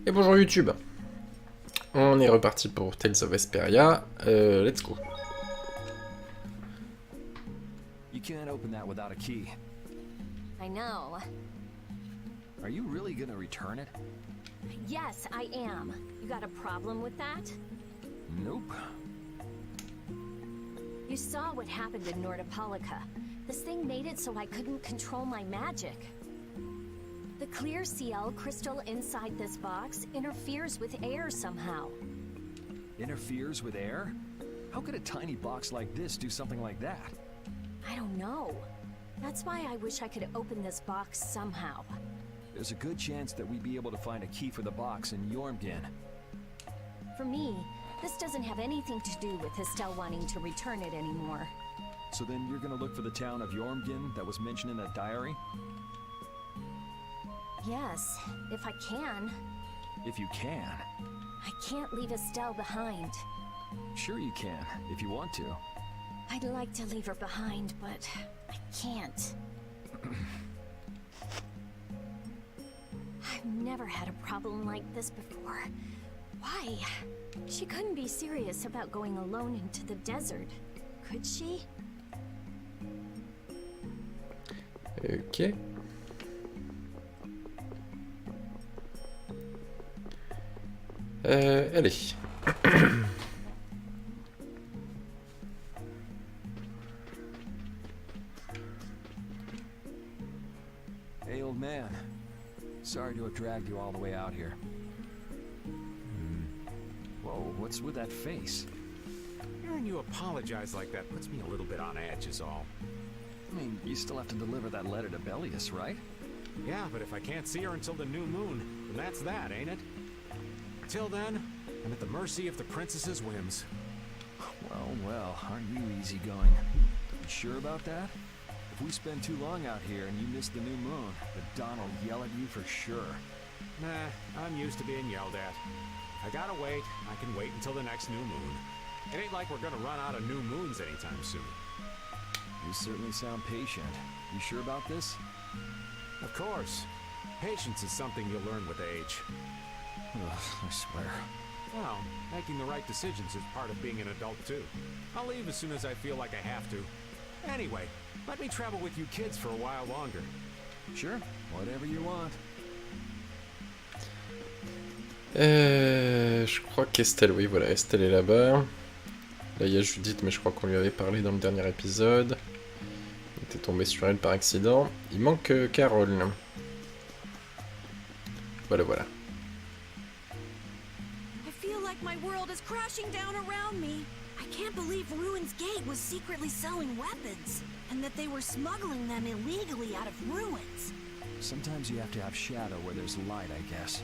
Et bonjour YouTube. On est reparti pour Tales of Vesperia. Let's go. You can't open that without a key. I know. Are you really gonna return it? Yes, I am. You got a problem with that? Nope. You saw what happened in Nordopolica. This thing made it so I couldn't control my magic. The clear CL crystal inside this box interferes with air somehow. Interferes with air? How could a tiny box like this do something like that? I don't know. That's why I wish I could open this box somehow. There's a good chance that we'd be able to find a key for the box in Jormungand. For me, this doesn't have anything to do with Estelle wanting to return it anymore. So then you're gonna look for the town of Jormungand that was mentioned in that diary? Yes, if I can. If you can. I can't leave Estelle behind. Sure you can, if you want to. I'd like to leave her behind, but I can't. I've never had a problem like this before. Why? She couldn't be serious about going alone into the desert, could she? Ok. Allez. Hey, old man. Sorry to have dragged you all the way out here. Whoa, what's with that face? Hearing you apologize like that puts me a little bit on edge is all. I mean, you still have to deliver that letter to Bellius, right? Yeah, but if I can't see her until the new moon, then that's that, ain't it? Till then, I'm at the mercy of the princess's whims. Well, aren't you easygoing? You sure about that? If we spend too long out here and you miss the new moon, the Don will yell at you for sure. Nah, I'm used to being yelled at. If I gotta wait, I can wait until the next new moon. It ain't like we're gonna run out of new moons anytime soon. You certainly sound patient. You sure about this? Of course. Patience is something you'll learn with age. Ugh, I swear. Well, making the right decisions is part of being an adult too. I'll leave as soon as I feel like I have to. Anyway, let me travel with you kids for a while longer. Sure, whatever you want. Je crois qu'Estelle, oui, voilà, Estelle est là-bas. Là, il y a Judith, mais je crois qu'on lui avait parlé dans le dernier épisode. On était tombé sur elle par accident. Il manque Carole. Voilà, voilà. I feel like my world is crashing down around me. I can't believe Ruin's Gate was secretly selling weapons, and that they were smuggling them illegally out of ruins. Sometimes you have to have shadow where there's light, I guess.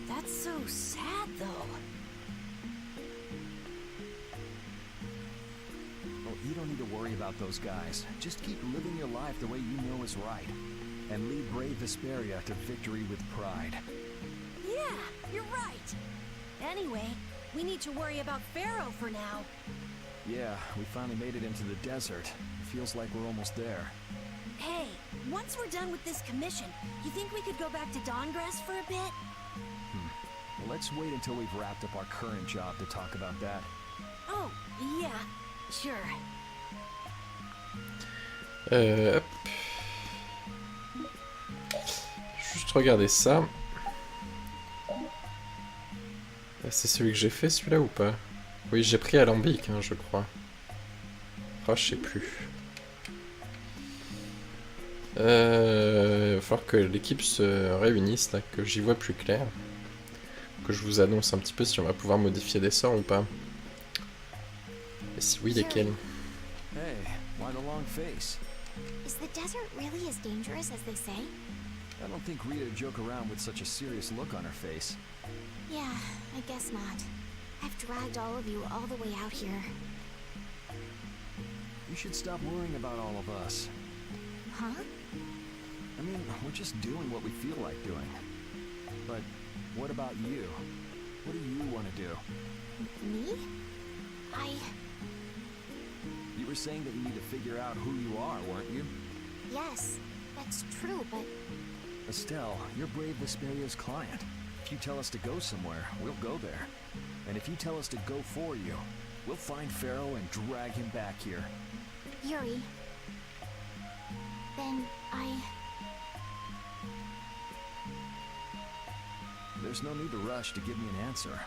That's so sad, though. Well, you don't need to worry about those guys. Just keep living your life the way you know is right. And lead brave Vesperia to victory with pride. Yeah, you're right. Anyway, we need to worry about Pharaoh for now. Yeah, we finally made it into the desert. It feels like we're almost there. Hey, once we're done with this commission, you think we could go back to Dawngrass for a bit? Well, let's wait until we've wrapped up our current job to talk about that. Oh, yeah, sure. Hop. Juste regarder ça. C'est celui que j'ai fait, celui-là, ou pas? Oui, j'ai pris Alambic, hein, je crois. Oh, je sais plus. Il va falloir que l'équipe se réunisse, là, que j'y vois plus clair. Que je vous annonce un petit peu si on va pouvoir modifier des sorts ou pas. Et si oui, lesquels? Hey, why the long face? Is the desert really as dangerous as they say? I don't think Rita would joke around with such a serious look on her face. Yeah, I guess not. I've dragged all of you all the way out here. You should stop worrying about all of us. Huh? I mean, we're just doing what we feel like doing. But what about you? What do you want to do? Me? You were saying that you need to figure out who you are, weren't you? Yes, that's true, but Estelle, you're brave Vesperia's client. If you tell us to go somewhere, we'll go there. And if you tell us to go for you, we'll find Pharaoh and drag him back here. Yuri. Then There's no need to rush to give me an answer.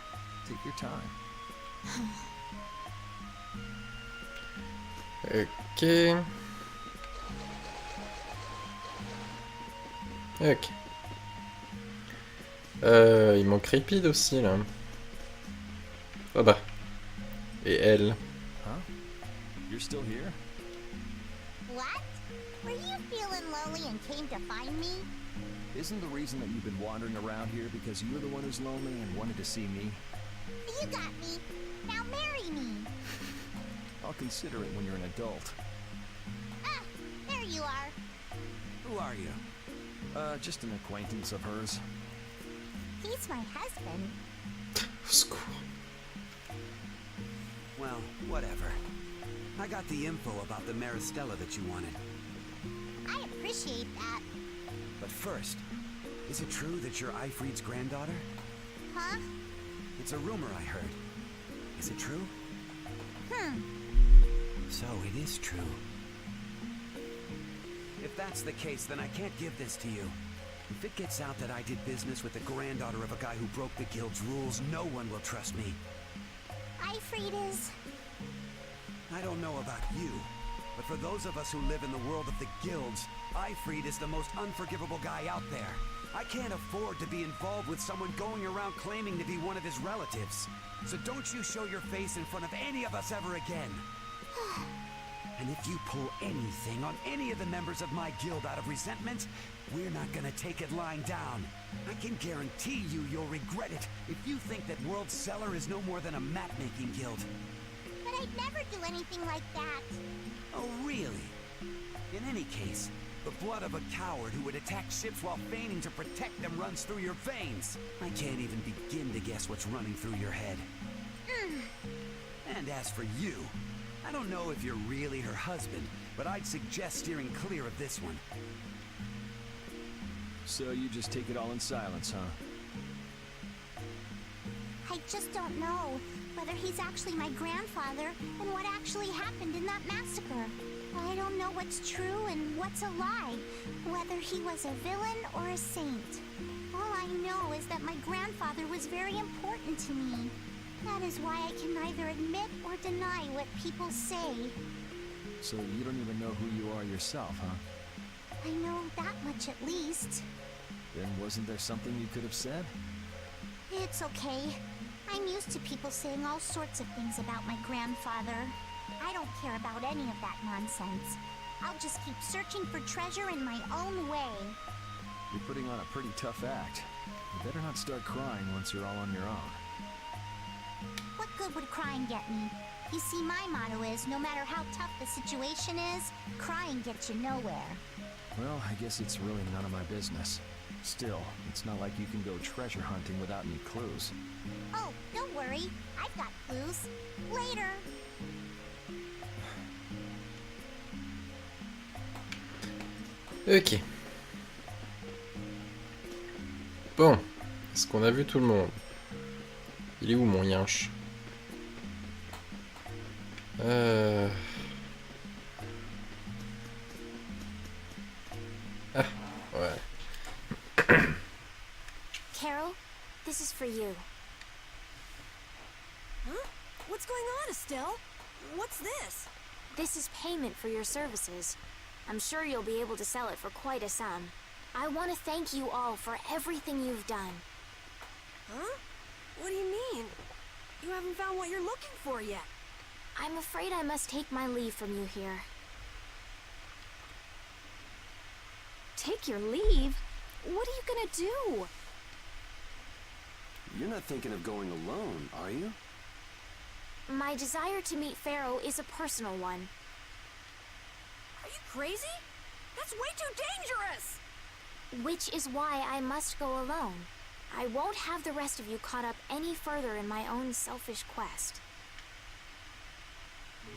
Take your time. Ok. Ok. Il manque Ripide aussi là. Ah bah. Et elle. Huh? You're still here? What? Were you feeling lonely and came to find me? Isn't the reason that you've been wandering around here because you're the one who's lonely and wanted to see me? You got me. Now marry me. I'll consider it when you're an adult. Ah, there you are. Who are you? Just an acquaintance of hers. He's my husband. Secours. Well, whatever. I got the info about the Maristella that you wanted. I appreciate that. But first, is it true that you're Ifrid's granddaughter? Huh? It's a rumor I heard. Is it true? So it is true. If that's the case, then I can't give this to you. If it gets out that I did business with the granddaughter of a guy who broke the guild's rules, no one will trust me. Ifrid is... I don't know about you, but for those of us who live in the world of the guilds, Ifrid is the most unforgivable guy out there. I can't afford to be involved with someone going around claiming to be one of his relatives. So don't you show your face in front of any of us ever again. And if you pull anything on any of the members of my guild out of resentment, we're not gonna take it lying down. I can guarantee you'll regret it if you think that World Cellar is no more than a map-making guild. But I'd never do anything like that. Oh, really? In any case, the blood of a coward who would attack ships while feigning to protect them runs through your veins. I can't even begin to guess what's running through your head. And as for you, I don't know if you're really her husband, but I'd suggest steering clear of this one. So you just take it all in silence, huh? I just don't know whether he's actually my grandfather and what actually happened in that massacre. I don't know what's true and what's a lie, whether he was a villain or a saint. All I know is that my grandfather was very important to me. That is why I can neither admit or deny what people say. So you don't even know who you are yourself, huh? I know that much at least. Then wasn't there something you could have said? It's okay. I'm used to people saying all sorts of things about my grandfather. I don't care about any of that nonsense. I'll just keep searching for treasure in my own way. You're putting on a pretty tough act. You better not start crying once you're all on your own. What good would crying get me? You see, my motto is, no matter how tough the situation is, crying gets you nowhere. Well, I guess it's really none of my business. Still, it's not like you can go treasure hunting without any clues. Oh, don't worry. I've got clues. Later. Ok. Bon. Est-ce qu'on a vu tout le monde? Il est où mon yinche? Ah, ouais. Carol, this is for you. Huh? What's going on, Estelle? What's this? This is payment for your services. I'm sure you'll be able to sell it for quite a sum. I want to thank you all for everything you've done. Huh? What do you mean? You haven't found what you're looking for yet. I'm afraid I must take my leave from you here. Take your leave? What are you gonna do? You're not thinking of going alone, are you? My desire to meet Pharaoh is a personal one. Are you crazy? That's way too dangerous! Which is why I must go alone. I won't have the rest of you caught up any further in my own selfish quest.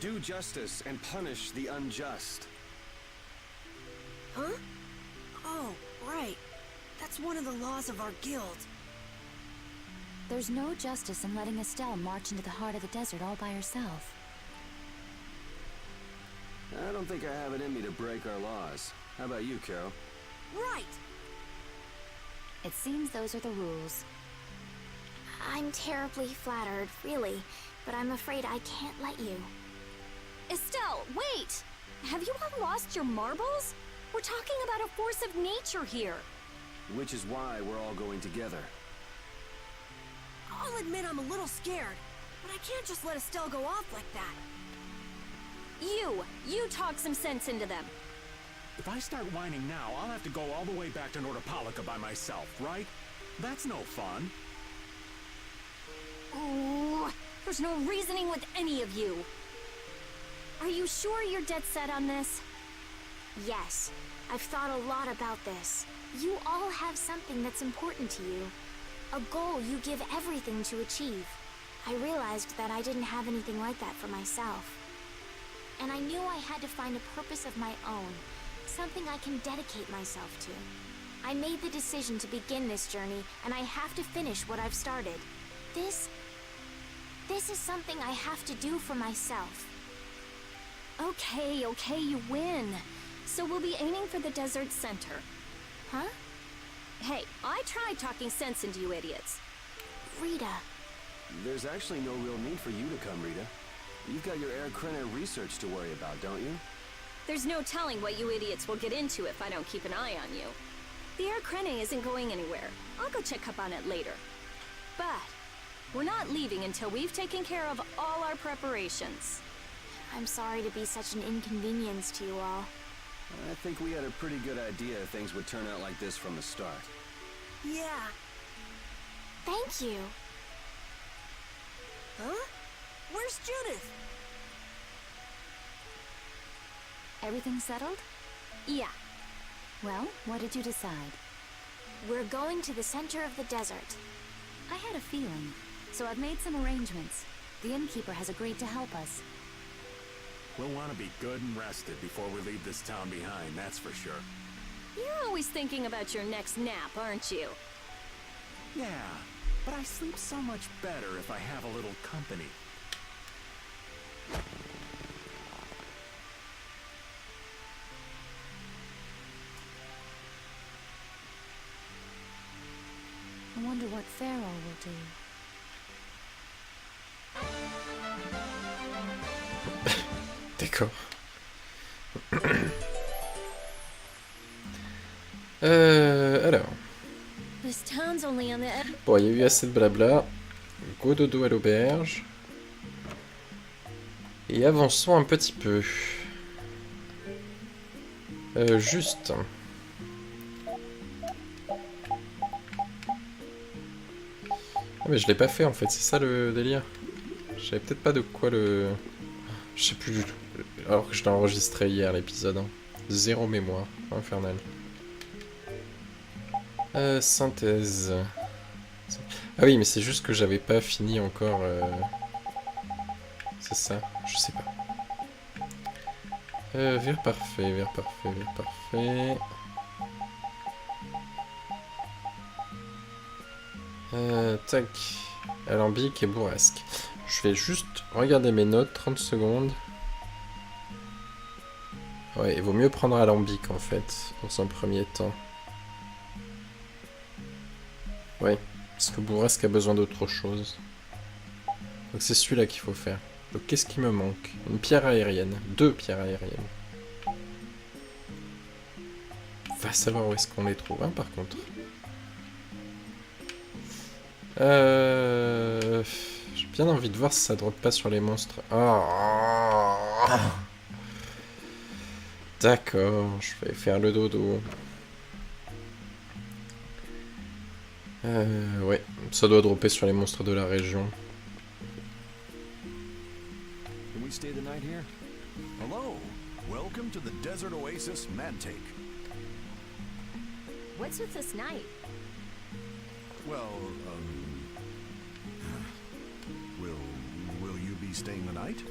Do justice and punish the unjust. Huh? Oh, right. That's one of the laws of our guild. There's no justice in letting Estelle march into the heart of the desert all by herself. I don't think I have it in me to break our laws. How about you, Carol? Right! It seems those are the rules. I'm terribly flattered, really, but I'm afraid I can't let you. Estelle, wait! Have you all lost your marbles? We're talking about a force of nature here. Which is why we're all going together. I'll admit I'm a little scared, but I can't just let Estelle go off like that. You talk some sense into them. If I start whining now, I'll have to go all the way back to Nordopolica by myself, right? That's no fun. Ooh, there's no reasoning with any of you. Are you sure you're dead set on this? Yes, I've thought a lot about this. You all have something that's important to you. A goal you give everything to achieve. I realized that I didn't have anything like that for myself. And I knew I had to find a purpose of my own, something I can dedicate myself to. I made the decision to begin this journey, and I have to finish what I've started. This is something I have to do for myself. Okay, you win. So we'll be aiming for the desert center. Huh? Hey, I tried talking sense into you idiots. Rita. There's actually no real need for you to come, Rita. You've got your Air Krena research to worry about, don't you? There's no telling what you idiots will get into if I don't keep an eye on you. The Air Krena isn't going anywhere. I'll go check up on it later. But we're not leaving until we've taken care of all our preparations. I'm sorry to be such an inconvenience to you all. I think we had a pretty good idea things would turn out like this from the start. Yeah. Thank you. Huh? Where's Judith? Everything settled? Yeah. Well, what did you decide? We're going to the center of the desert. I had a feeling, so I've made some arrangements. The innkeeper has agreed to help us. We'll want to be good and rested before we leave this town behind, that's for sure. You're always thinking about your next nap, aren't you? Yeah, but I sleep so much better if I have a little company. I wonder what Pharaoh will do. D'accord. Alors. This town's only on the edge. Bon, il y a eu assez de blabla. Go dodo à l'auberge. Et avançons un petit peu. Juste. Ah mais je l'ai pas fait en fait, c'est ça le délire. Je savais peut-être pas de quoi le... Je sais plus du tout. Alors que je l'ai enregistré hier l'épisode. Hein. Zéro mémoire. Infernal. Synthèse. Ah oui, mais c'est juste que j'avais pas fini encore. C'est ça, je sais pas. Vers parfait, vers parfait, vers parfait. Tac. Alambic et bourrasque. Je vais juste regarder mes notes, 30 secondes. Ouais, il vaut mieux prendre alambic en fait, dans un premier temps. Ouais, parce que bourrasque a besoin d'autre chose. Donc c'est celui-là qu'il faut faire. Donc qu'est-ce qui me manque? Une pierre aérienne. 2 pierres aériennes. Va savoir où est-ce qu'on les trouve, hein, par contre. J'ai bien envie de voir si ça drop pas sur les monstres. Oh. D'accord, je vais faire le dodo. Ouais, ça doit dropper sur les monstres de la région. Can we stay the night here? Hello, welcome to the desert oasis Mantaic. What's with this night? Well, will you be staying the night?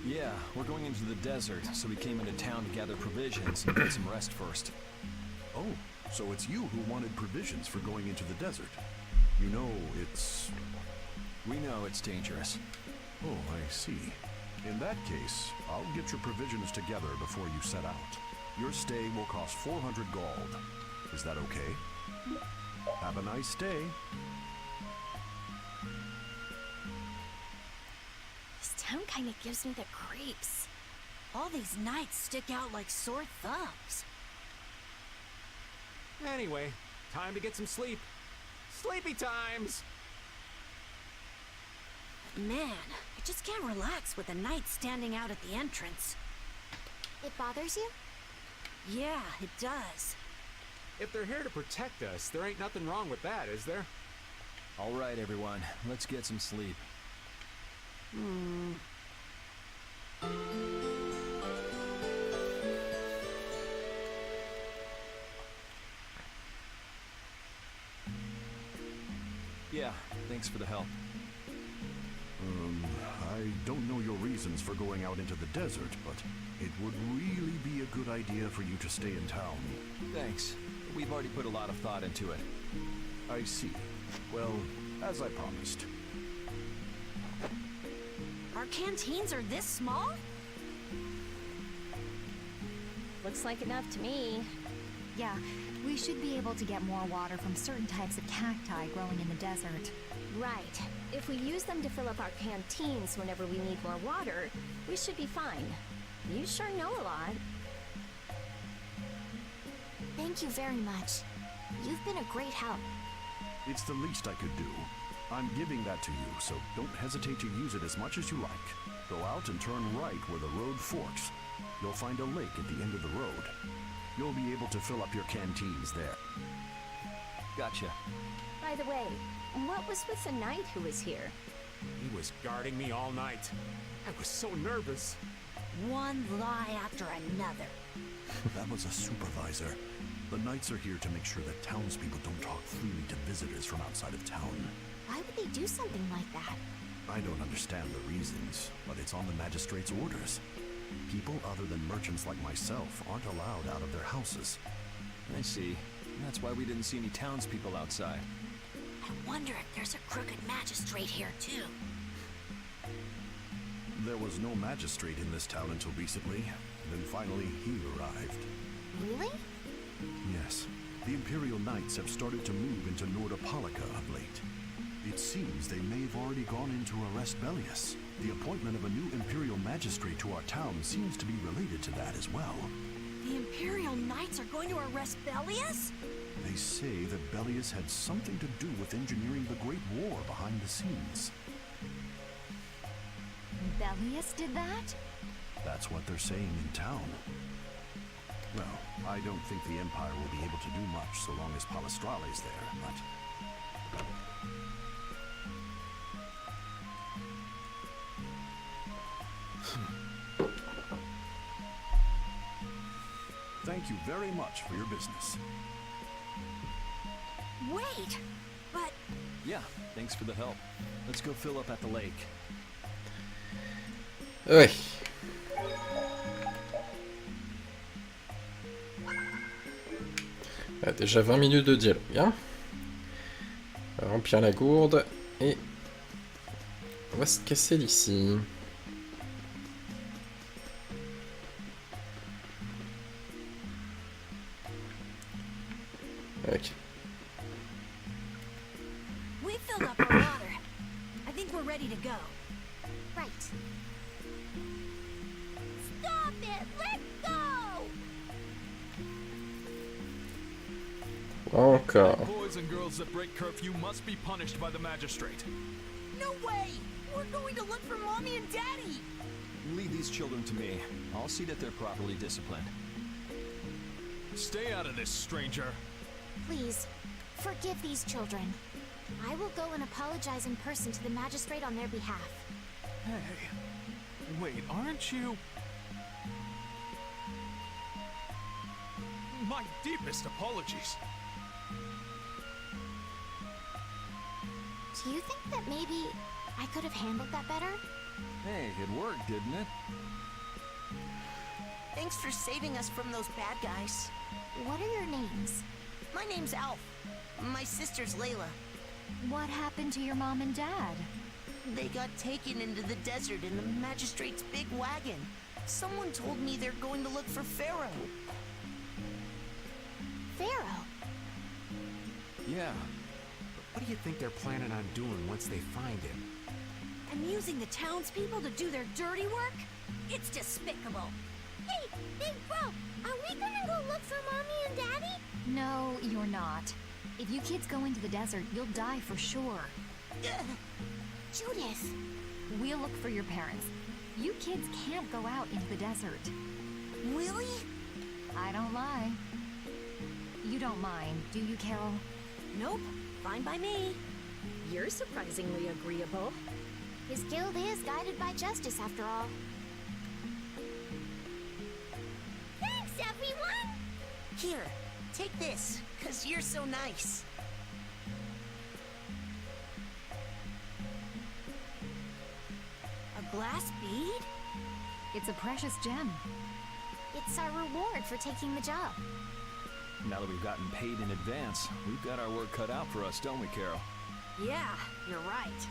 Yeah, we're going into the desert, so we came into town to gather provisions and get some rest first. Oh, so it's you who wanted provisions for going into the desert. You know, it's... We know it's dangerous. Oh, I see. In that case, I'll get your provisions together before you set out. Your stay will cost 400 gold. Is that okay? Have a nice day. This town kind of gives me the creeps. All these knights stick out like sore thumbs. Anyway, time to get some sleep. Sleepy times! Man, I just can't relax with the knights standing out at the entrance. It bothers you? Yeah, it does. If they're here to protect us, there ain't nothing wrong with that, is there? All right, everyone, let's get some sleep. Yeah, thanks for the help. I don't know your reasons for going out into the desert, but it would really be a good idea for you to stay in town. Thanks. We've already put a lot of thought into it. I see. Well, as I promised. Our canteens are this small? Looks like enough to me. Yeah, we should be able to get more water from certain types of cacti growing in the desert. Right. If we use them to fill up our canteens whenever we need more water, we should be fine. You sure know a lot. Thank you very much. You've been a great help. It's the least I could do. I'm giving that to you, so don't hesitate to use it as much as you like. Go out and turn right where the road forks. You'll find a lake at the end of the road. You'll be able to fill up your canteens there. Gotcha. By the way, what was with the knight who was here? He was guarding me all night. I was so nervous. One lie after another. That was a supervisor. The knights are here to make sure that townspeople don't talk freely to visitors from outside of town. Why would they do something like that? I don't understand the reasons, but it's on the magistrate's orders. People other than merchants like myself aren't allowed out of their houses. I see. That's why we didn't see any townspeople outside. I wonder if there's a crooked magistrate here too. There was no magistrate in this town until recently. Then finally, he arrived. Really? Yes. The Imperial Knights have started to move into Nordopolica of late. It seems they may have already gone in to arrest Bellius. The appointment of a new Imperial Magistrate to our town seems to be related to that as well. The Imperial Knights are going to arrest Bellius? They say that Bellius had something to do with engineering the Great War behind the scenes. Bellius did that? That's what they're saying in town. Well, I don't think the Empire will be able to do much so long as Palestrale's there, but... Thank you very much for your business. Wait, but... Yeah, thanks for the help. Let's go fill up at the lake. Ouais. Ah, déjà 20 minutes de dialogue, hein. On va remplir la gourde et on va se casser d'ici. Ok. we filled up our water. I think we're ready to go. Right. Stop it! Let go! Encore. Boys and girls that break curfew must be punished by the magistrate. No way! We're going to look for Mommy and Daddy! Leave these children to me. I'll see that they're properly disciplined. Stay out of this, stranger. Please, forgive these children. I will go and apologize in person to the magistrate on their behalf. Hey, wait, aren't you? My deepest apologies. Do you think that maybe I could have handled that better? Hey, it worked, didn't it? Thanks for saving us from those bad guys. What are your names? My name's Alf. My sister's Layla. What happened to your mom and dad? They got taken into the desert in the magistrate's big wagon. Someone told me they're going to look for Pharaoh. Pharaoh? Yeah. But what do you think they're planning on doing once they find him? And using the townspeople to do their dirty work? It's despicable. Hey, Big Bro, are we gonna go look for Mommy and Daddy? No, you're not. If you kids go into the desert, you'll die for sure. Judith. We'll look for your parents. You kids can't go out into the desert. Really? I don't lie. You don't mind, do you, Carol? Nope. Fine by me. You're surprisingly agreeable. His guild is guided by justice, after all. Thanks, everyone! Here, take this, 'cause you're so nice. A glass bead? It's a precious gem. It's our reward for taking the job. Now that we've gotten paid in advance, we've got our work cut out for us, don't we, Carol? Yeah, you're right.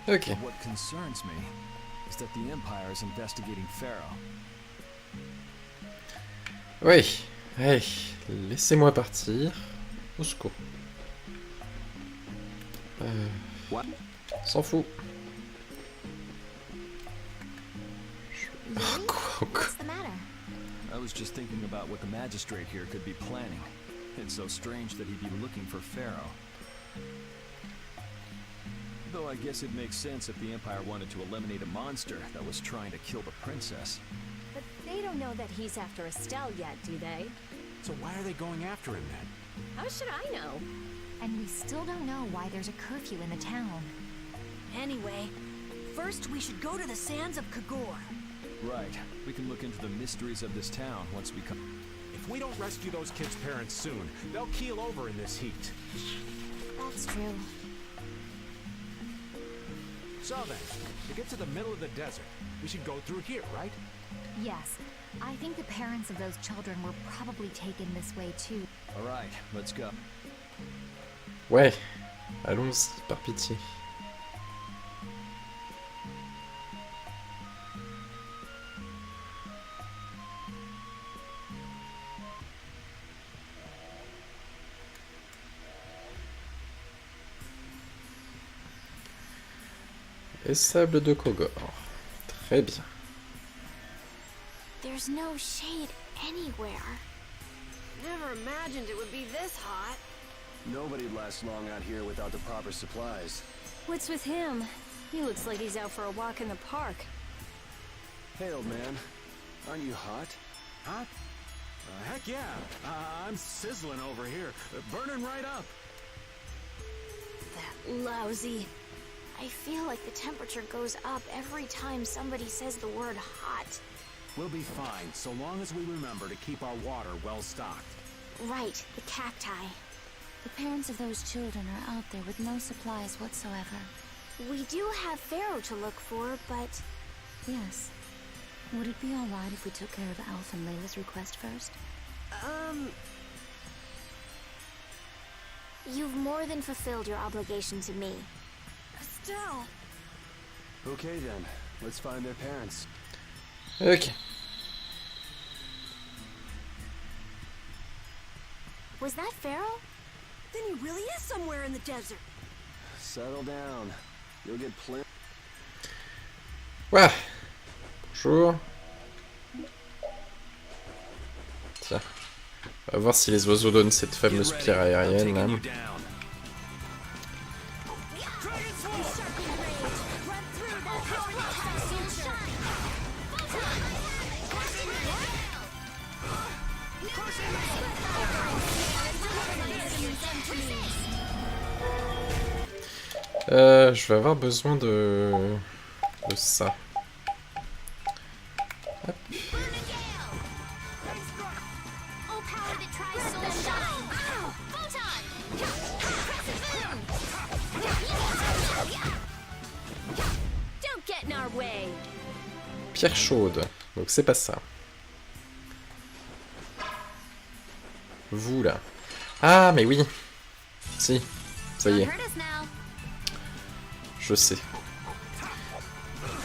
Ok. What concerns me is that the Empire is investigating Pharaoh. Oui. Allez, laissez-moi partir. Au secours. What? S'en fout. Really? What's the matter? I was just thinking about what the magistrate here could be planning. It's so strange that he'd be looking for Pharaoh. Though I guess it makes sense if the Empire wanted to eliminate a monster that was trying to kill the princess. But they don't know that he's after Estelle yet, do they? So why are they going after him then? How should I know? And we still don't know why there's a curfew in the town. Anyway, first we should go to the sands of Kogorh. Right. We can look into the mysteries of this town once we come. If we don't rescue those kids' parents soon, they'll keel over in this heat. That's true. So then, to get to the middle of the desert, we should go through here, right? Yes, I think the parents of those children were probably taken this way too. All right, let's go. Ouais. Allons-y, par pitié. Les sables de Kogorh. Très bien. There's no shade anywhere. Never imagined it would be this hot. Nobody lasts long out here without the proper supplies. What's with him? He looks like he's out for a walk in the park. Hey, old man. Aren't you hot? Hot? Heck yeah. I'm sizzling over here. Burning right up. That lousy. I feel like the temperature goes up every time somebody says the word hot. We'll be fine, so long as we remember to keep our water well stocked. Right, the cacti. The parents of those children are out there with no supplies whatsoever. We do have Pharaoh to look for, but... Yes. Would it be alright if we took care of Alf and Layla's request first? You've more than fulfilled your obligation to me. Estelle! Okay then, let's find their parents. Ok. Was that Pharaoh? Then he really is somewhere in the desert. Settle down. You'll get plenty. Ouais. Bonjour. Tiens. On va voir si les oiseaux donnent cette fameuse pierre aérienne là. Je vais avoir besoin de ça. Hop. Pierre chaude, donc c'est pas ça. Vous là. Ah mais oui. Si, ça y est. Je sais.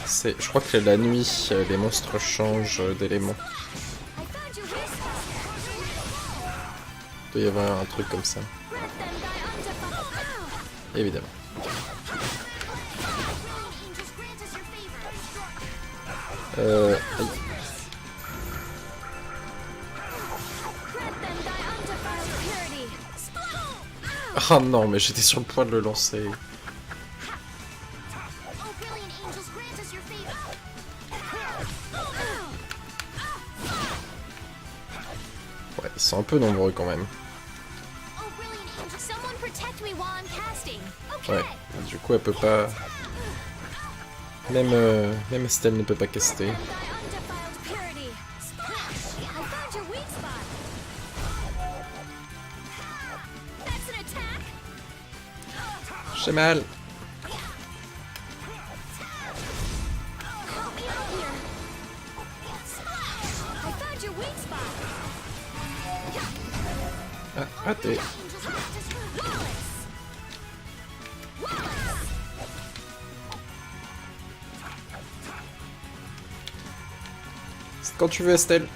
Je crois que la nuit, les monstres changent d'éléments. Il doit y avoir un truc comme ça. Évidemment. Aïe. Oh non, mais j'étais sur le point de le lancer. Ouais, ils sont un peu nombreux quand même. Ouais, du coup elle peut pas... Même Estelle ne peut pas caster. J'ai mal. Ah, raté. C'est quand tu veux, Estelle.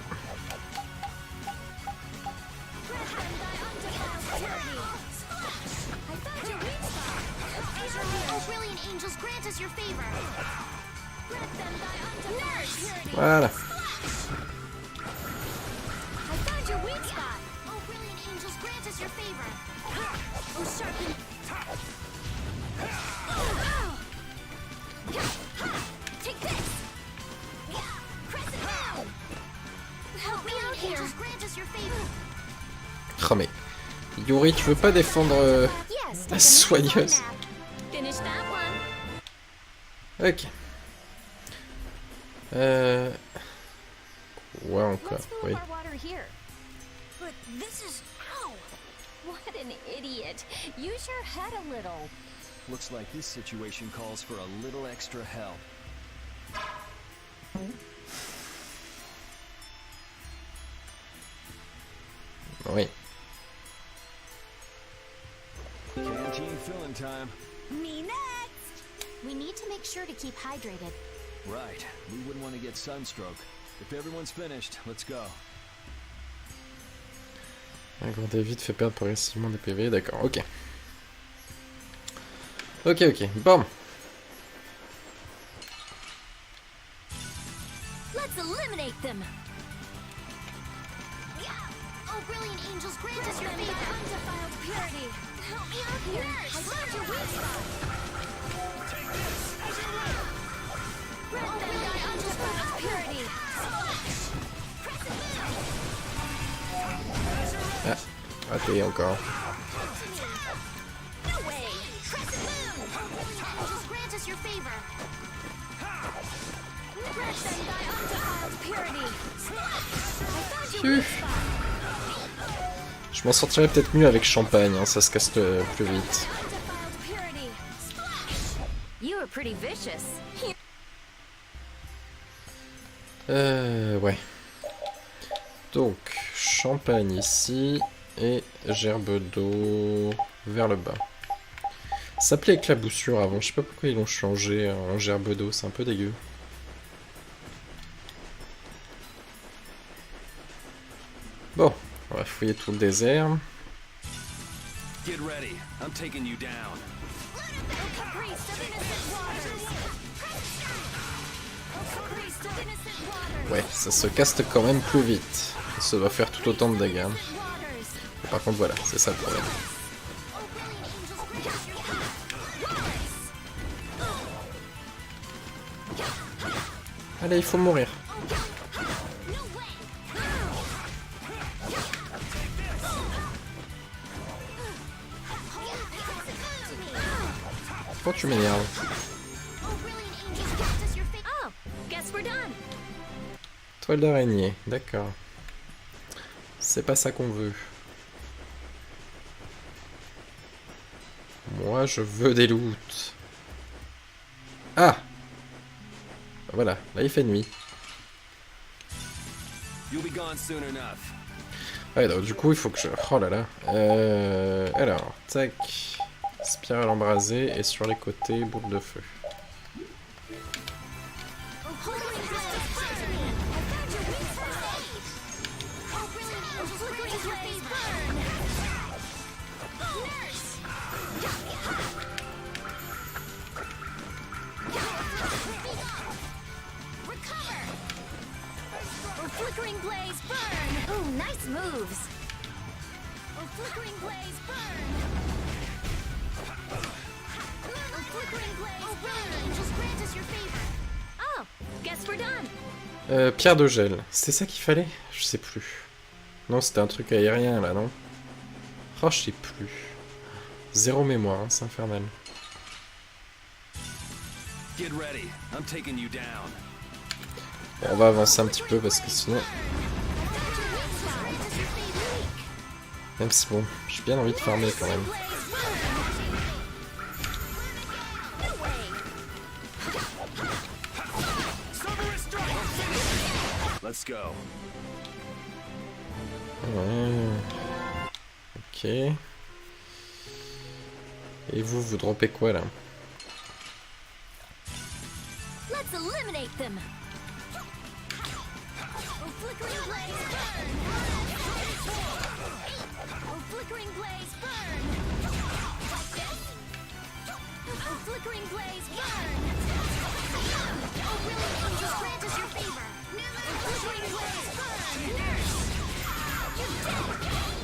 Voilà. Oh mais... Yuri, tu veux pas défendre la soigneuse? Ok. Ouais, encore, oui. But this is... Oh! What an idiot. Use your head a little. Looks like this situation calls for a little extra help. Oui. Canteen filling time. Me next! We need to make sure to keep hydrated. Right. We wouldn't want to get sunstroke. If everyone's finished, let's go. Agrandir vite fait perdre progressivement des PV, d'accord, ok. Ok, bon. Let's eliminate them. Oh, brilliant angels, grant us your favor. Undefiled purity. Help me out here. I found your weak spot. Take this as your will. Oh, brilliant angels, grant us purity. Ah, raté encore. No way. Crescent moon. Oh, brilliant angels, grant us your favor. Grant them thy undefiled purity. I found your weak spot. Je m'en sortirais peut-être mieux avec champagne, hein, ça se casse plus vite. You were pretty vicious. Ouais. Donc, champagne ici, et gerbe d'eau vers le bas. Ça s'appelait éclaboussure avant, je sais pas pourquoi ils l'ont changé en gerbe d'eau, c'est un peu dégueu. Bon, on va fouiller tout le désert. Get ready. I'm taking you down. Ouais, ça se caste quand même plus vite. Ça doit faire tout autant de dégâts. Et par contre, voilà, c'est ça le problème. Allez, il faut mourir. Pourquoi tu m'énerves? Toile d'araignée, d'accord. C'est pas ça qu'on veut. Moi, je veux des loots. Ah! Voilà, là il fait nuit. Ouais, donc du coup, il faut que je... Oh là là. Alors, tac. Spirale embrasée et sur les côtés, boule de feu. Flickering blaze burn! Ooh, nice moves! Oh, flickering blaze burn! Oh, flickering blaze burn! Angels grant us your favor! Oh, guess we're done! Pierre de gel. C'est ça qu'il fallait? Je sais plus. Non, c'était un truc aérien là, non? Oh, je sais plus. Zéro mémoire, hein, c'est infernal. Get ready. I'm taking you down. Bon, on va avancer un petit peu parce que sinon... Même si bon, j'ai bien envie de farmer quand même. Let's go. Ouais. Ok. Et vous droppez quoi là? Let's eliminate them! Oh, flickering blaze burn! Oh, flickering blaze burn! Like this? Oh, flickering blaze burn! Oh, really, angels grant us your favor! Oh, flickering blaze burn! Nurse! You're dead!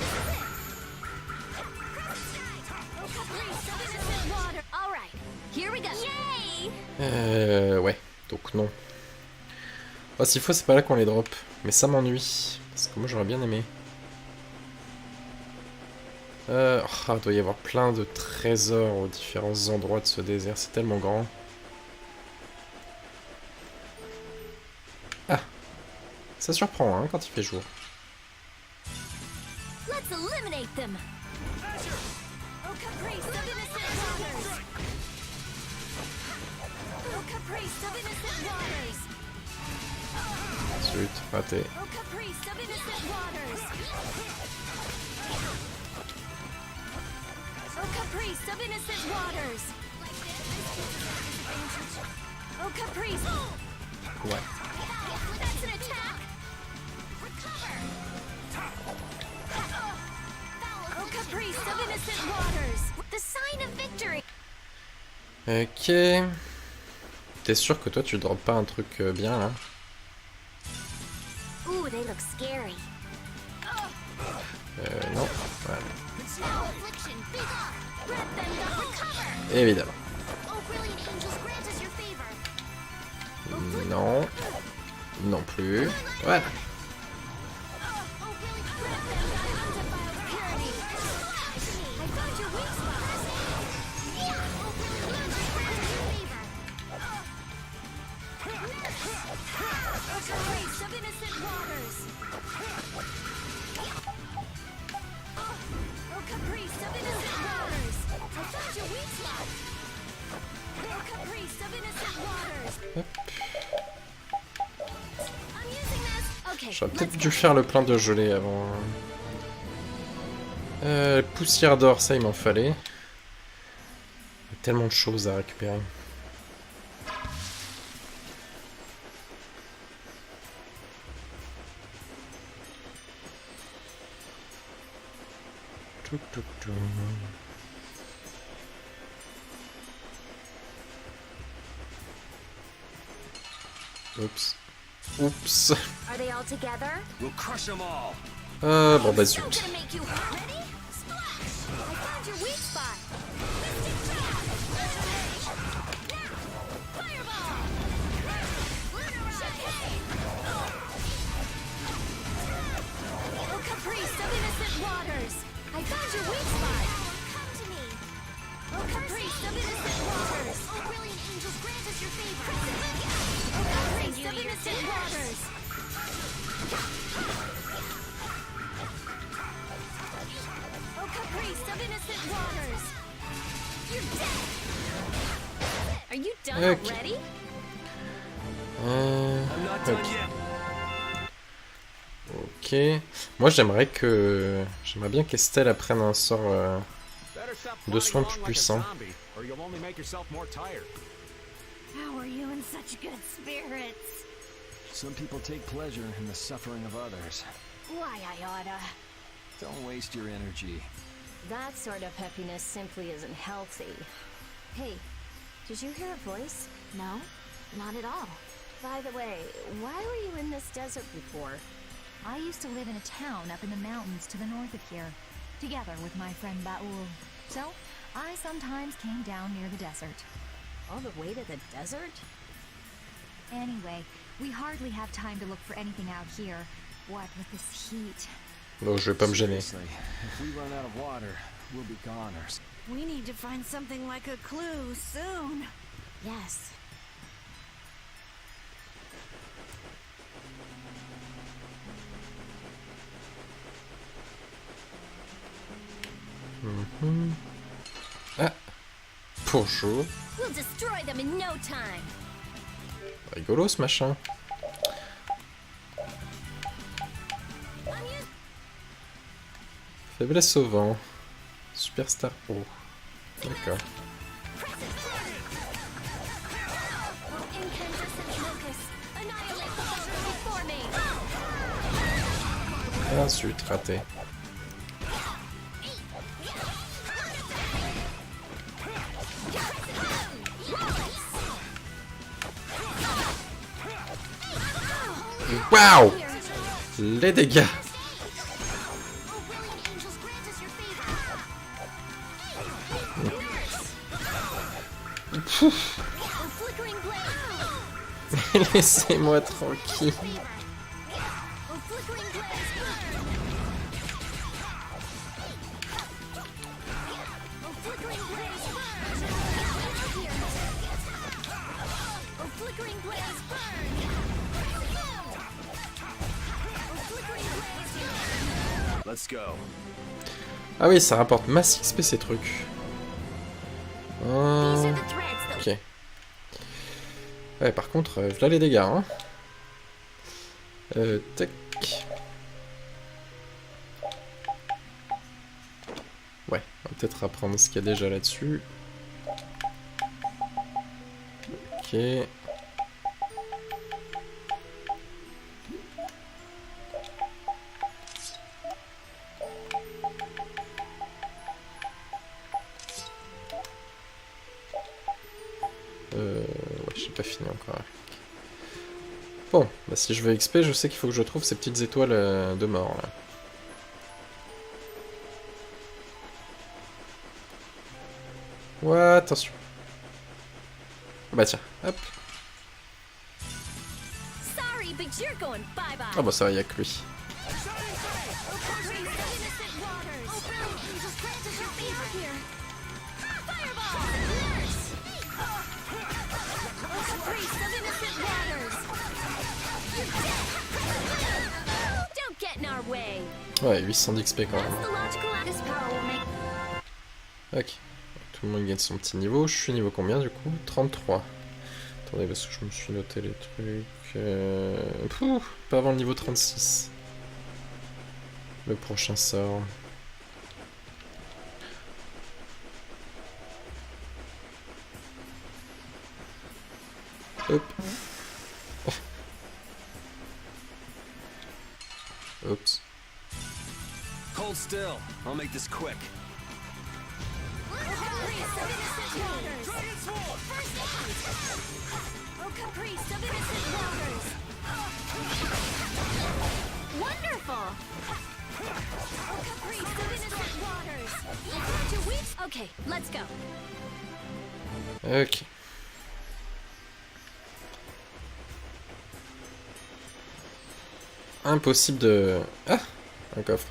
Oh, caprice of innocent water! Alright, here we go! Yay! Ouais, donc non. Oh, s'il faut, c'est pas là qu'on les drop. Mais ça m'ennuie. Parce que moi, j'aurais bien aimé. Il doit y avoir plein de trésors aux différents endroits de ce désert. C'est tellement grand. Ah! Ça surprend, hein, quand il fait jour. Let's eliminate them! Oh, caprice of innocent waters! Oh, caprice of innocent waters! Zut, raté. Oh, caprice of innocent waters! Oh, caprice of innocent waters! Oh, caprice! Ouais. That's an attack! Recover! Oh, caprice of innocent waters! The sign of victory! Ok. T'es sûr que toi, tu drops pas un truc bien, là? Ooh, they look scary. Non. Voilà. Évidemment. Non. Non plus. Voilà. J'aurais peut-être dû faire le plein de gelée avant. Poussière d'or, ça il m'en fallait. Il y a tellement de choses à récupérer. Oups. Oups. Are they all together? We'll crush them all. Bon bah zut. I found your weak spot. Fireball. Oh, caprice of innocent waters. I found your weak spot. Come to me. Oh, caprice of innocent waters. Oh, brilliant angels, grant us your favor. Oh, caprice of innocent waters. Oh, caprice of innocent waters. You're dead. Are you done already? I'm not done yet. Ok. Ok. Moi j'aimerais bien qu'Estelle apprenne un sort de soins plus puissant. How are you in such good spirits? Some people take pleasure in the suffering of others. Why I oughta. Don't waste your energy. That sort of peppiness simply isn't healthy. Hey, did you hear a voice? No, not at all. By the way, why were you in this desert before? I used to live in a town up in the mountains to the north of here, together with my friend Baul. So, I sometimes came down near the desert. All the way to the desert? Anyway, we hardly have time to look for anything out here. What with this heat? Bon, je vais pas me gêner. Seriously, if we run out of water, we'll be goners. We need to find something like a clue soon. Yes. Ah, bonjour. We'll destroy them in no time. Rigolo ce machin. Faiblesse au vent. Superstar Pro. D'accord. Ah zut, raté. Waouh! Les dégâts! Laissez-moi tranquille. Let's go. Ah oui, ça rapporte masse XP ces trucs. Ok. Ouais, par contre, voilà les dégâts. Hein. Tac. Ouais, on va peut-être apprendre ce qu'il y a déjà là-dessus. Ok. Ouais, j'ai pas fini encore. Bon, bah si je veux XP, je sais qu'il faut que je trouve ces petites étoiles de mort là. Ouais, attention. Bah tiens, hop. Ah bah ça va, y'a que lui. Ouais, 800 d'XP quand même. Ok. Tout le monde gagne son petit niveau. Je suis niveau combien du coup? 33. Attendez, parce que je me suis noté les trucs. Pas avant le niveau 36. Le prochain sort. Hop. Oups. Hold still. I'll make this quick. Wonderful. Okay, let's go. Ok. Impossible de... Ah, un coffre.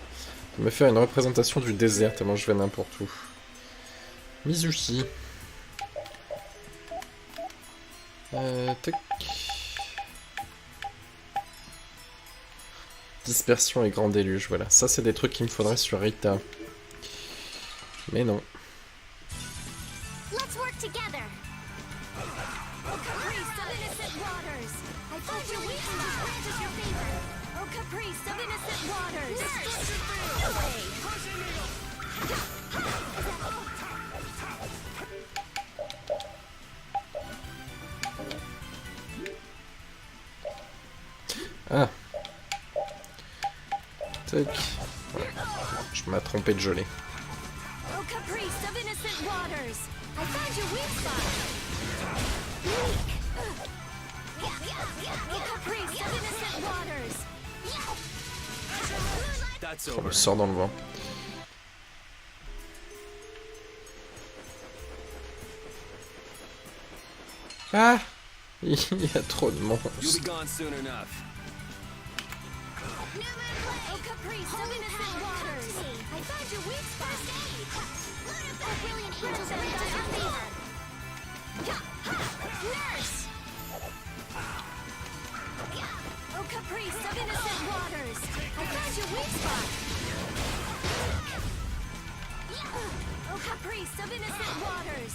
De me faire une représentation du désert tellement je vais n'importe où. Mizushi. Tac. Dispersion et grand déluge, voilà. Ça, c'est des trucs qu'il me faudrait sur Rita. Mais non. Let's work together. Oh, caprice of innocent waters. Ah. Tac. Ouais. Je m'ai trompé de gelée. Oh, caprice of innocent waters. I found your weak spot. Oh, caprice of innocent waters. That's On over. me sort dans le vent. Ah. Il y a trop de You'll monstres. be gone soon enough. Oh, caprice of innocent waters. I found your weak spot. Oh, brilliant angels have been done our favor. Nurse! Oh, caprice of innocent waters. I found your weak spot. Oh, caprice of innocent waters.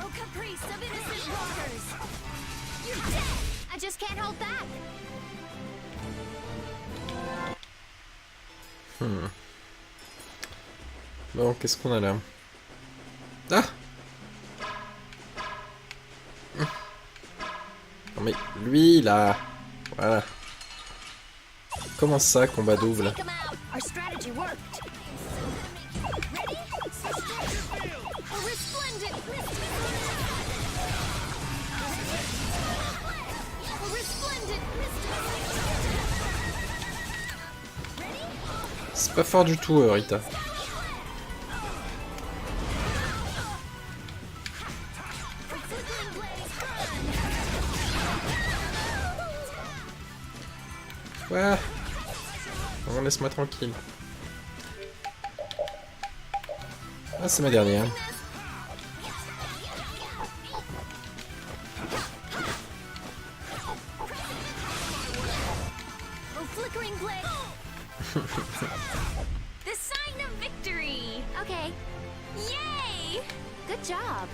Oh, caprice of innocent waters. You're dead! I just can't hold back. Bon, qu'est-ce qu'on a là? Ah! Non mais lui là! Voilà. Comment ça, combat double? Take 'em out. Our strategy worked. Ready? A resplendent A resplendent C'est pas fort du tout, Rita. Ouais. On laisse-moi tranquille. Ah, c'est ma dernière. Oh, flickering blade. The sign of victory. Okay. Yay! Good job.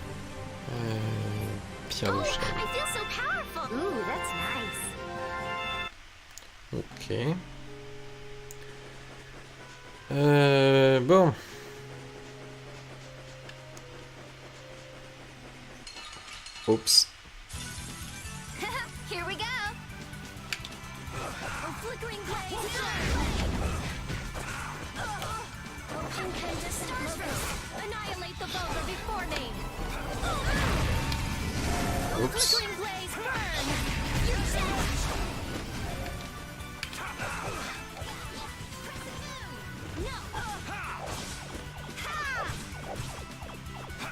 Pierre de chien. I feel so powerful. Ooh, that's nice. Ok. Bon. Oups. Here we go. Oh, flickering blade. Oh, incandescent. Annihilate the vulgar before me. Oh, Oops. flickering blaze, burn. You're dead.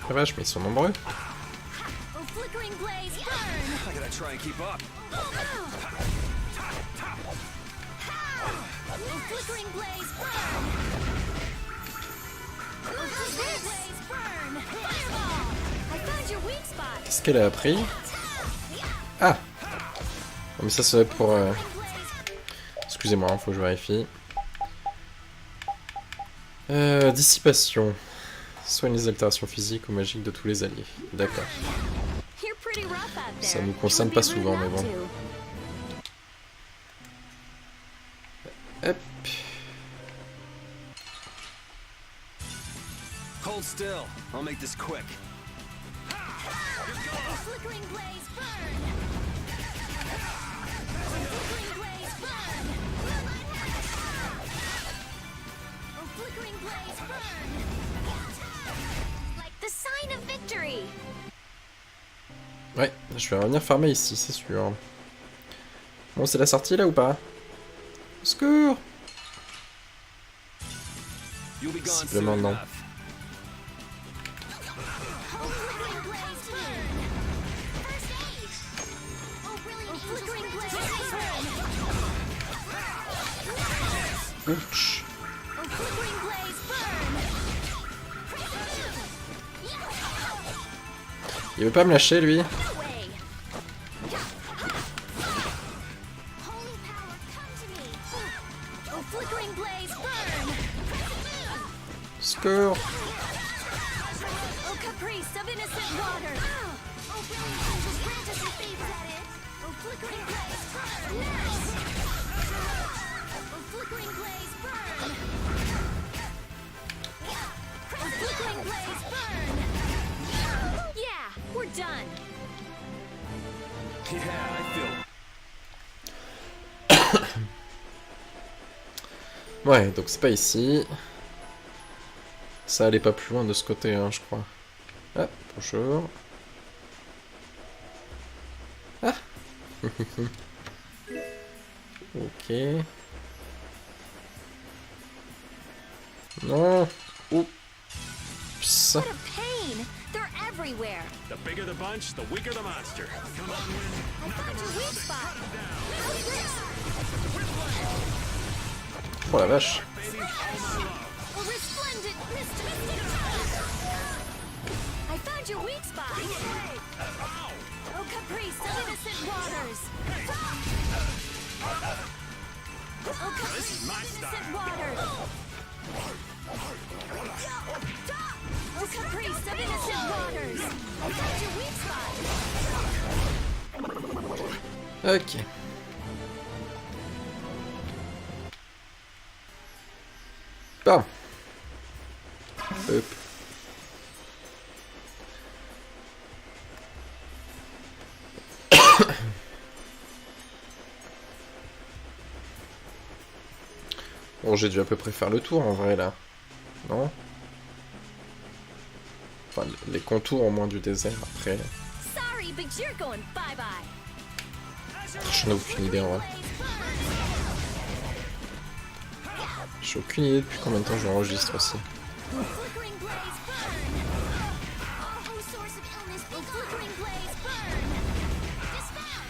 La vache, mais ils sont nombreux. Oh, flickering blaze, burn. I gotta try and keep up. Oh, flickering blaze, burn. Oh, flickering blaze, burn. Fireball. I found your weak spot. Qu'est-ce qu'elle a appris? Ah! Non, mais ça c'est pour... Excusez-moi, faut que je vérifie. Dissipation. Soigne les altérations physiques ou magiques de tous les alliés. D'accord. You're pretty rough out there. Ça nous concerne pas souvent, mais bon. Hop. Hold still. I'll make this quick. Flickering blaze, burn. Flickering blaze, burn. Oh, flickering blaze, burn. Like the sign of victory. Ouais, je vais revenir farmer ici, c'est sûr. Bon, c'est la sortie là ou pas? Au secours! You'll be gone soon Visiblement non. enough. Oh, flickering blaze, burn. First aid. Oh, brilliant. Oh, flickering blaze, burn. Ouch! Oh, flickering blaze, burn. Il veut pas me lâcher lui? No way. Holy power, come to me. Oh, flickering blaze, burn. Secours! Oh, caprice of innocent water. Oh, brilliant angels, grant us your favor. Is that it? Oh, flickering blaze, burn! Oh, flickering blaze, burn! Oh, flickering blaze, burn! Yeah, we're done. Yeah, I feel. Ouais, donc c'est pas ici. Ça allait pas plus loin de ce côté, hein, je crois. Ah, bonjour. Ah. Ok. Non. Oups. What a pain! They're everywhere. The bigger the bunch, the weaker the monster. Come on, Win. I found your weak spot. How's this? Oh la vache. A resplendent mystic I found your weak spot. Oh, caprice of innocent waters. Oh, caprice of innocent waters. Oh, caprice of innocent waters. I found your weak spot. Ok. Bon. Hop. Bon, j'ai dû à peu près faire le tour en vrai là. Non? Enfin, les contours au moins du désert après. Sorry, but you're going bye-bye. J'en ai aucune idée en vrai. J'ai aucune idée depuis combien de temps j'enregistre aussi. Flickering blaze, burn! Oh, source of illness, the flickering blaze, burn! Dispel!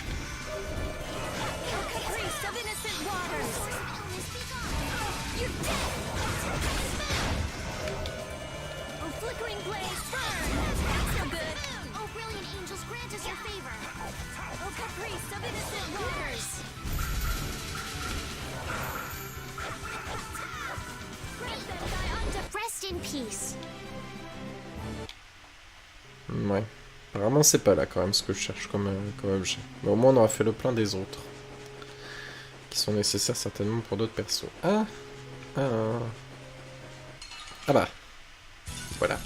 Oh, caprice of innocent waters! You're dead! Dispel! Oh, flickering blaze, burn! That's no good! Oh, brilliant angels, grant us your favor. Oh, caprice of innocent waters! Rest in peace. Ouais. Apparemment c'est pas là quand même ce que je cherche comme objet. Mais au moins on aura fait le plein des autres. Qui sont nécessaires certainement pour d'autres persos. Ah. Ah bah. Voilà.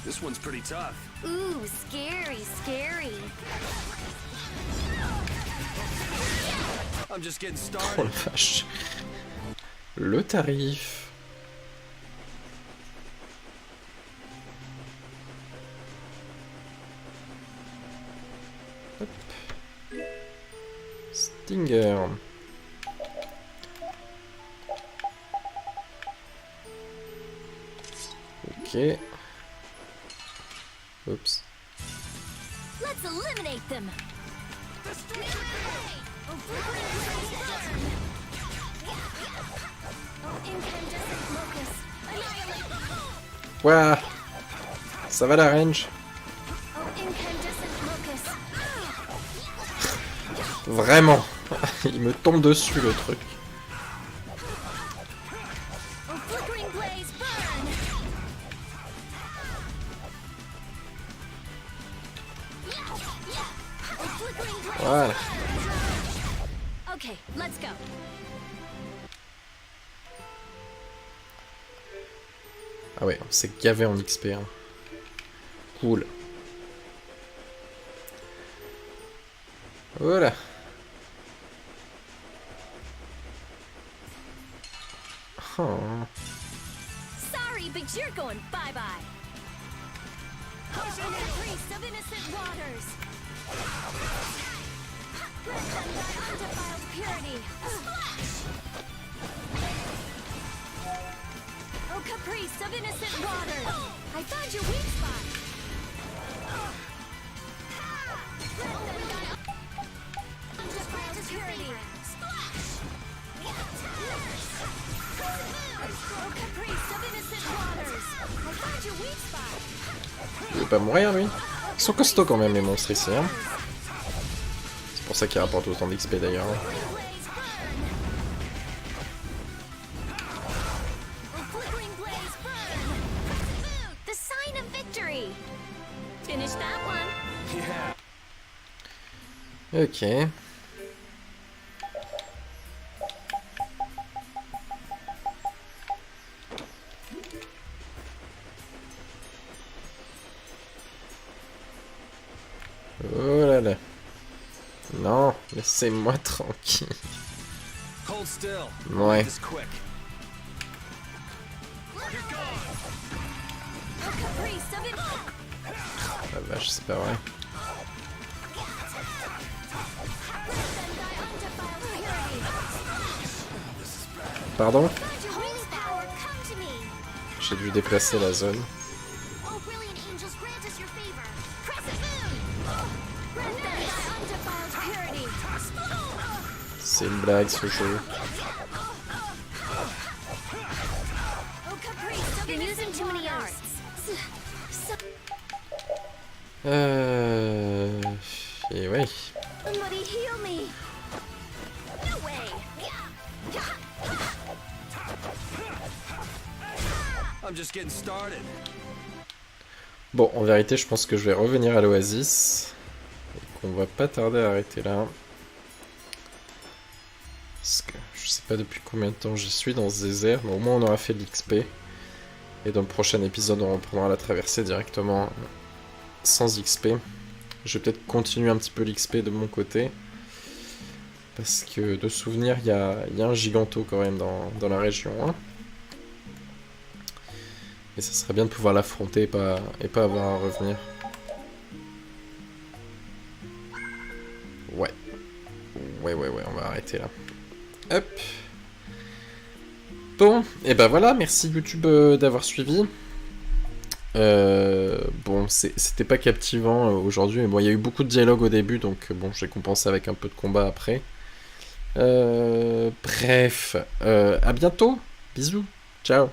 This one's pretty tough. Ooh, scary, scary. I'm just getting Oh started. la vache. Le tarif. Hop. Stinger. Ok. Oups. Let's eliminate them. Oh, flickering blaze, burn! Oh, incandescent locust, annihilate! Ouah. Ça va la range? Oh, incandescent locust. Vraiment. Il me tombe dessus le truc. Oh, flickering blaze, burn! Oh, flickering blaze, Voilà. okay, let's go. Ah ouais, on s'est gavé en XP. Hein. Cool. Voilà. Oh. Sorry, but you're going bye-bye. Oh, caprice of innocent waters. Let them die undefiled purity. Splash! Oh, caprice of innocent waters. I found your weak spot. Let them die undefiled purity. Splash! Oh, caprice of innocent waters. I found your weak spot. Il veut pas mourir lui. Ils sont costauds quand même les monstres ici. Hein. C'est pour ça qu'ils rapportent autant d'XP d'ailleurs. The sign of victory. Finish that one. Yeah. Ok. Oh là là. Non, laissez-moi tranquille. Hold still. Ouais. This quick. La vache, c'est pas vrai. Pardon? J'ai dû déplacer la zone. C'est une blague ce jeu. Et ouais. I'm just getting started. Bon, en vérité, je pense que je vais revenir à l'Oasis. Et qu'on va pas tarder à arrêter là. Parce que je sais pas depuis combien de temps j'y suis dans ce désert, mais au moins on aura fait de l'XP. Et dans le prochain épisode, on reprendra la traversée directement sans XP. Je vais peut-être continuer un petit peu l'XP de mon côté. Parce que de souvenir, il y a un giganto quand même dans la région. Hein. Et ça serait bien de pouvoir l'affronter et pas avoir à revenir. Ouais. Ouais, on va arrêter là. Hop. Bon, et ben voilà, merci YouTube d'avoir suivi. Bon, c'était pas captivant aujourd'hui, mais bon, il y a eu beaucoup de dialogue au début, donc bon, j'ai compensé avec un peu de combat après. Bref, à bientôt, bisous, ciao.